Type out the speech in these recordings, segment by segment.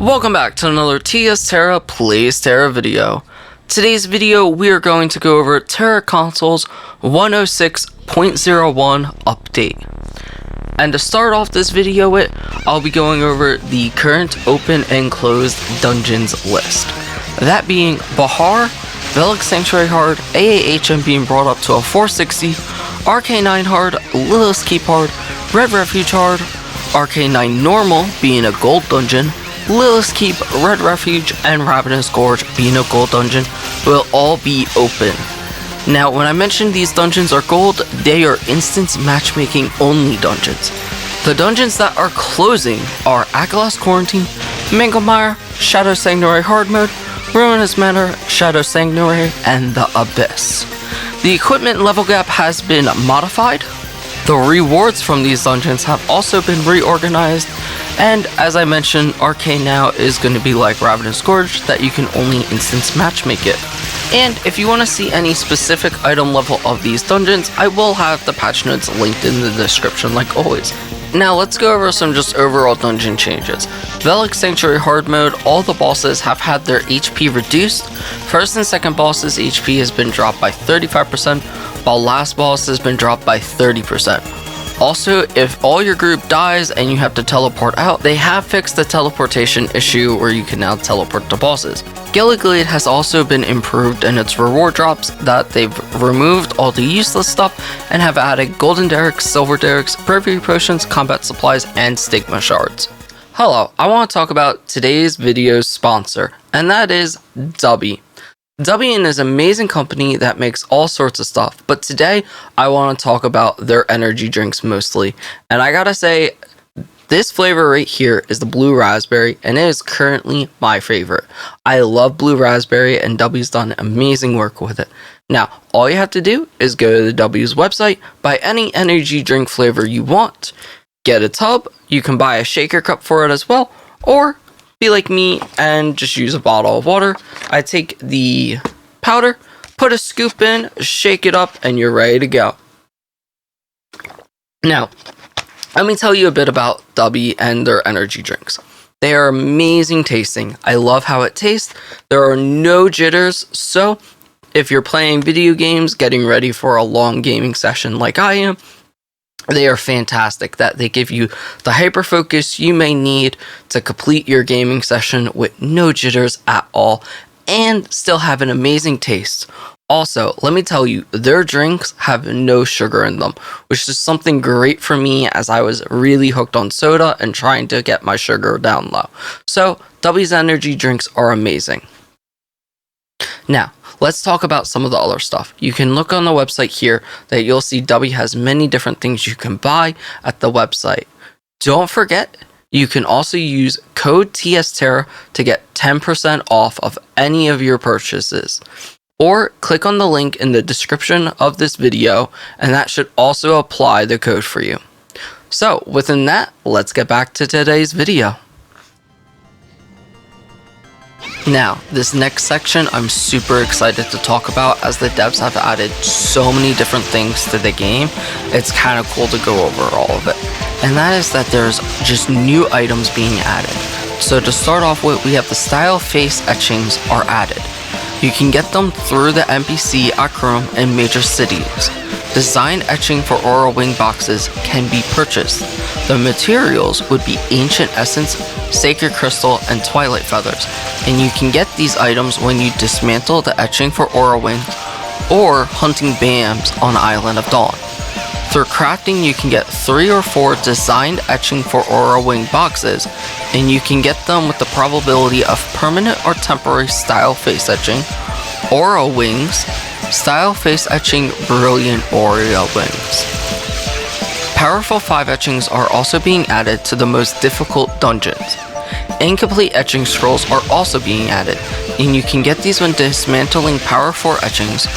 Welcome back to another Tera Plays Tera video. Today's video we are going to go over Tera Console's 106.01 update. And to start off this video with, I'll be going over the current open and closed dungeons list. That being Bahar, Velik Sanctuary Hard, AAHM being brought up to a 460, RK9 Hard, Lilith's Keep Hard, Red Refuge Hard, RK9 Normal being a gold dungeon, Lilith's Keep, Red Refuge, and Ravenous Gorge being a gold dungeon will all be open. Now, when I mention these dungeons are gold, they are instance matchmaking only dungeons. The dungeons that are closing are Akalas Quarantine, Manglemire, Shadow Sanctuary Hard Mode, Ruinous Manor, Shadow Sanctuary, and the Abyss. The equipment level gap has been modified. The rewards from these dungeons have also been reorganized, and as I mentioned, RK now is going to be like Ravenous Gorge, that you can only instance matchmake it. And if you want to see any specific item level of these dungeons, I will have the patch notes linked in the description like always. Now let's go over some just overall dungeon changes. Velik Sanctuary Hard Mode, all the bosses have had their HP reduced. First and second bosses' HP has been dropped by 35%, while last boss has been dropped by 30%. Also, if all your group dies and you have to teleport out, they have fixed the teleportation issue where you can now teleport to bosses. Gilliglade has also been improved in its reward drops, that they've removed all the useless stuff and have added golden derricks, silver derricks, bravery potions, combat supplies, and stigma shards. Hello, I want to talk about today's video's sponsor, and that is Dubby. Dubby is an amazing company that makes all sorts of stuff, but today I want to talk about their energy drinks mostly. And I gotta say, this flavor right here is the blue raspberry, and it is currently my favorite. I love blue raspberry, and Dubby's done amazing work with it. Now, all you have to do is go to the W's website, buy any energy drink flavor you want, get a tub, you can buy a shaker cup for it as well, or be like me and just use a bottle of water. I take the powder, put a scoop in, shake it up, and you're ready to go. Now, let me tell you a bit about Dubby and their energy drinks. They are amazing tasting. I love how it tastes. There are no jitters, so if you're playing video games, getting ready for a long gaming session like I am, they are fantastic, that they give you the hyper focus you may need to complete your gaming session with no jitters at all and still have an amazing taste. Also, let me tell you, their drinks have no sugar in them, which is something great for me as I was really hooked on soda and trying to get my sugar down low. So, Dubby's energy drinks are amazing. Now, let's talk about some of the other stuff. You can look on the website here that you'll see Dubby has many different things you can buy at the website. Don't forget, you can also use code TSTERRA to get 10% off of any of your purchases. Or click on the link in the description of this video, and that should also apply the code for you. So, within that, let's get back to today's video. Now, this next section I'm super excited to talk about, as the devs have added so many different things to the game. It's kind of cool to go over all of it. And that is that there's just new items being added. So to start off with, we have the style face etchings are added. You can get them through the NPC at Chrome in major cities. Design etching for Aura Wing boxes can be purchased. The materials would be Ancient Essence, Sacred Crystal, and Twilight Feathers, and you can get these items when you dismantle the etching for Aura Wing or hunting BAMs on Island of Dawn. Through crafting, you can get 3 or 4 designed etching for Aura Wing boxes, and you can get them with the probability of permanent or temporary style face etching, Aura Wings, style face etching, brilliant Aura Wings. Powerful 5 etchings are also being added to the most difficult dungeons. Incomplete etching scrolls are also being added, and you can get these when dismantling Power 4 etchings.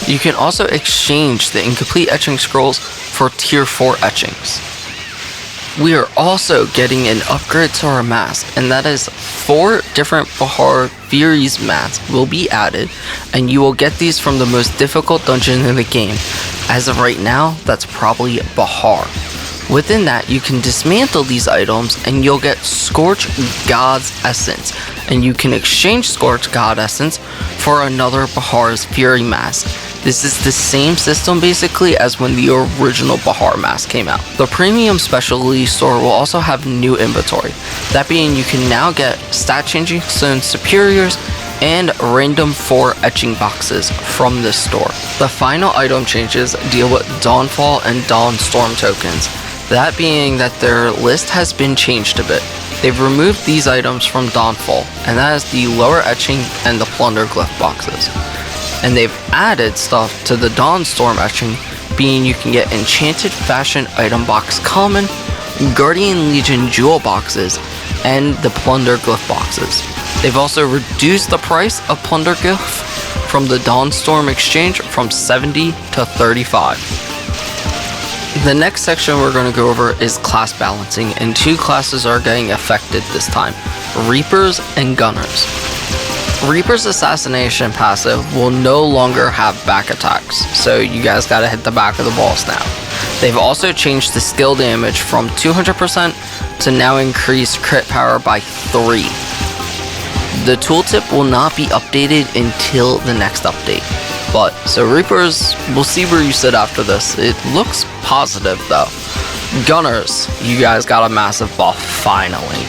You can also exchange the incomplete etching scrolls for Tier 4 etchings. We are also getting an upgrade to our mask, and that is 4 different Bahar Furies masks will be added, and you will get these from the most difficult dungeon in the game. As of right now, that's probably Bahar. Within that, you can dismantle these items and you'll get Scorch God's Essence, and you can exchange Scorch God Essence for another Bahar's Fury Mask. This is the same system basically as when the original Bahar mask came out. The premium specialty store will also have new inventory. That being, you can now get stat changing stone superiors and random 4 etching boxes from this store. The final item changes deal with Dawnfall and Dawnstorm tokens. That being that their list has been changed a bit. They've removed these items from Dawnfall, and that is the lower etching and the plunder glyph boxes. And they've added stuff to the Dawnstorm etching, being you can get Enchanted Fashion item box common, Guardian Legion jewel boxes, and the plunder glyph boxes. They've also reduced the price of plunder glyph from the Dawnstorm exchange from 70 to 35. The next section we're going to go over is class balancing, and 2 classes are getting affected this time, Reapers and Gunners. Reaper's assassination passive will no longer have back attacks, so you guys gotta hit the back of the balls now. They've also changed the skill damage from 200% to now increase crit power by 3. The tooltip will not be updated until the next update. But, so Reapers, we'll see where you sit after this. It looks positive though. Gunners, you guys got a massive buff finally.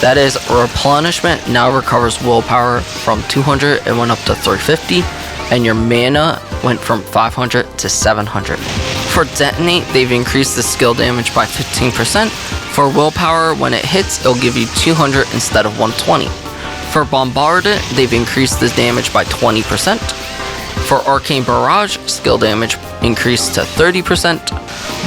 That is, replenishment now recovers willpower from 200 and went up to 350, and your mana went from 500 to 700. For detonate, they've increased the skill damage by 15%. For willpower, when it hits, it'll give you 200 instead of 120. For bombard, they've increased the damage by 20%. For Arcane Barrage, skill damage increased to 30%.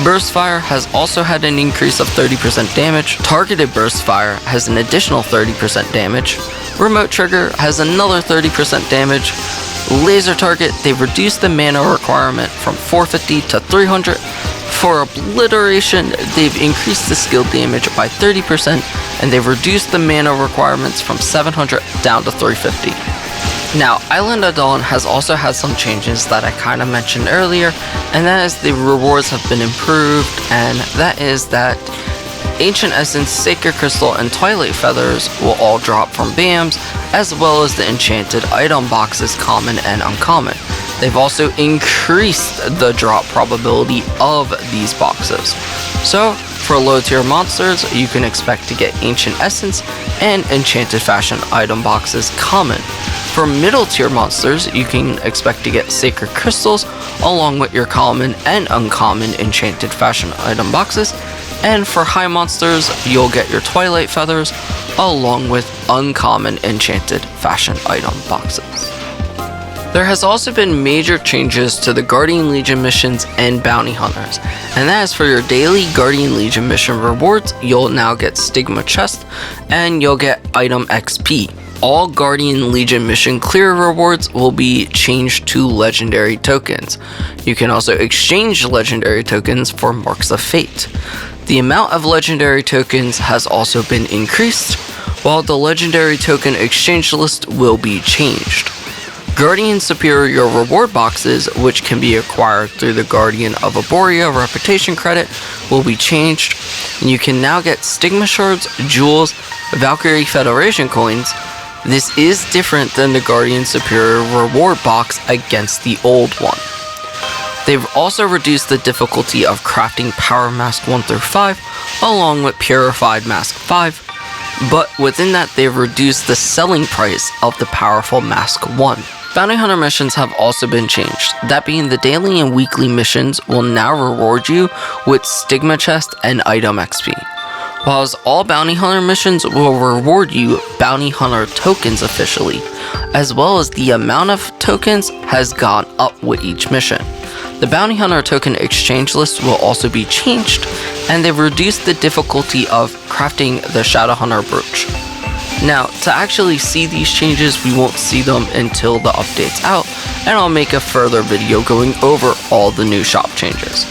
Burst Fire has also had an increase of 30% damage. Targeted Burst Fire has an additional 30% damage. Remote Trigger has another 30% damage. Laser Target, they've reduced the mana requirement from 450 to 300. For Obliteration, they've increased the skill damage by 30%, and they've reduced the mana requirements from 700 down to 350. Now, Island of Dawn has also had some changes that I kind of mentioned earlier, and that is the rewards have been improved, and that is that Ancient Essence, Sacred Crystal, and Twilight Feathers will all drop from BAMs, as well as the enchanted item boxes, common and uncommon. They've also increased the drop probability of these boxes. So, for low tier monsters, you can expect to get Ancient Essence and Enchanted Fashion item boxes common. For middle tier monsters, you can expect to get Sacred Crystals along with your common and uncommon Enchanted Fashion item boxes. And for high monsters, you'll get your Twilight Feathers along with uncommon Enchanted Fashion item boxes. There has also been major changes to the Guardian Legion missions and Bounty Hunters, and that is for your daily Guardian Legion mission rewards, you'll now get Stigma Chest, and you'll get Item XP. All Guardian Legion mission clear rewards will be changed to Legendary tokens. You can also exchange Legendary tokens for Marks of Fate. The amount of Legendary tokens has also been increased, while the Legendary token exchange list will be changed. Guardian Superior reward boxes, which can be acquired through the Guardian of Arborea reputation credit, will be changed, and you can now get Stigma Shards, Jewels, Valkyrie Federation coins. This is different than the Guardian Superior reward box against the old one. They've also reduced the difficulty of crafting Power Mask 1 through 5, along with Purified Mask 5, but within that they've reduced the selling price of the powerful Mask 1. Bounty Hunter missions have also been changed, that being the daily and weekly missions will now reward you with Stigma Chest and Item XP, whilst all Bounty Hunter missions will reward you Bounty Hunter tokens officially, as well as the amount of tokens has gone up with each mission. The Bounty Hunter token exchange list will also be changed, and they've reduced the difficulty of crafting the Shadow Hunter brooch. Now, to actually see these changes, we won't see them until the update's out, and I'll make a further video going over all the new shop changes.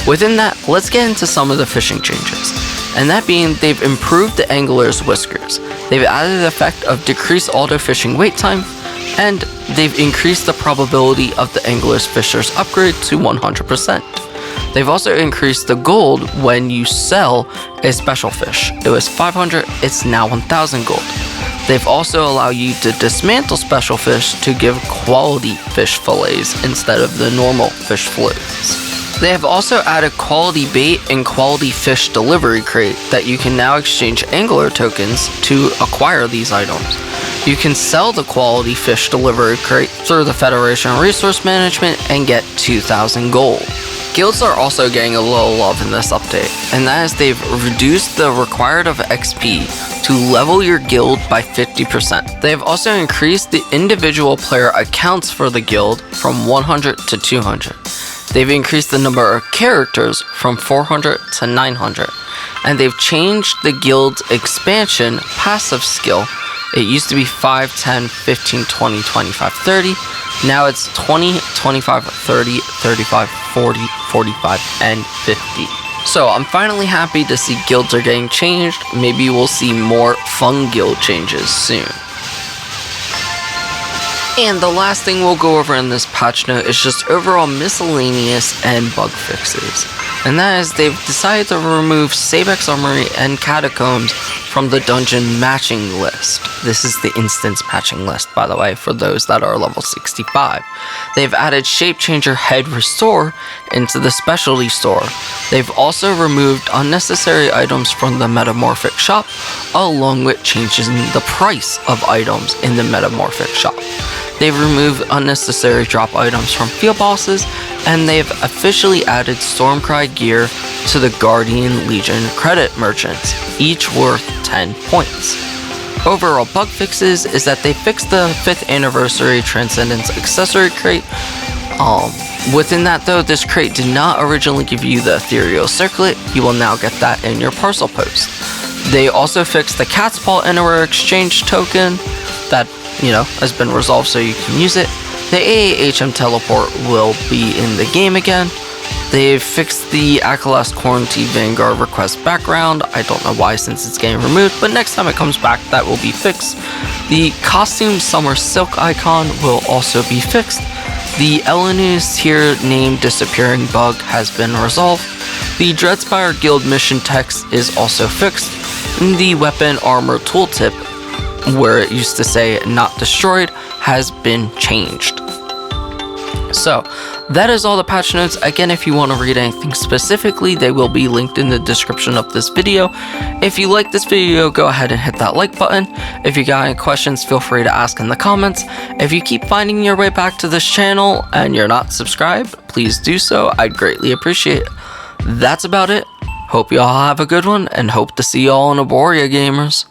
Within that, let's get into some of the fishing changes, and that being they've improved the angler's whiskers, they've added the effect of decreased auto fishing wait time, and they've increased the probability of the angler's fisher's upgrade to 100%. They've also increased the gold when you sell a special fish. It was 500, it's now 1000 gold. They've also allowed you to dismantle special fish to give quality fish fillets instead of the normal fish fillets. They have also added quality bait and quality fish delivery crate that you can now exchange angler tokens to acquire these items. You can sell the quality fish delivery crate through the Federation Resource Management and get 2000 gold. Guilds are also getting a little love in this update, and that is they've reduced the required of XP to level your guild by 50%. They have also increased the individual player accounts for the guild from 100 to 200. They've increased the number of characters from 400 to 900, and they've changed the guild's expansion passive skill. It used to be 5, 10, 15, 20, 25, 30. Now it's 20, 25, 30, 35, 40, 45, and 50. So I'm finally happy to see guilds are getting changed. Maybe we'll see more fun guild changes soon. And the last thing we'll go over in this patch note is just overall miscellaneous and bug fixes. And that is they've decided to remove Sabex Armory and Catacombs from the dungeon matching list. This is the instance matching list, by the way, for those that are level 65. They've added Shape Changer Head Restore into the specialty store. They've also removed unnecessary items from the Metamorphic shop, along with changes in the price of items in the Metamorphic shop. They've removed unnecessary drop items from field bosses, and they've officially added Stormcry gear to the Guardian Legion credit merchants, each worth 10 points. Overall bug fixes is that they fixed the 5th anniversary Transcendence accessory crate. Within that though, this crate did not originally give you the Ethereal Circlet. You will now get that in your parcel post. They also fixed the Cat's Paw Anywhere Exchange token that, has been resolved so you can use it. The AAHM teleport will be in the game again. They've fixed the Akalast Quarantine Vanguard request background. I don't know why since it's getting removed, but next time it comes back that will be fixed. The Costume Summer Silk icon will also be fixed. The Elenius tier name disappearing bug has been resolved. The Dreadspire Guild mission text is also fixed. And the weapon armor tooltip, where it used to say not destroyed, has been changed. So that is all the patch notes. Again, if you want to read anything specifically, they will be linked in the description of this video. If you like this video, go ahead and hit that like button. If you got any questions, feel free to ask in the comments. If you keep finding your way back to this channel and you're not subscribed, please do so. I'd greatly appreciate it. That's about it. Hope you all have a good one, and hope to see you all in Aboria, gamers.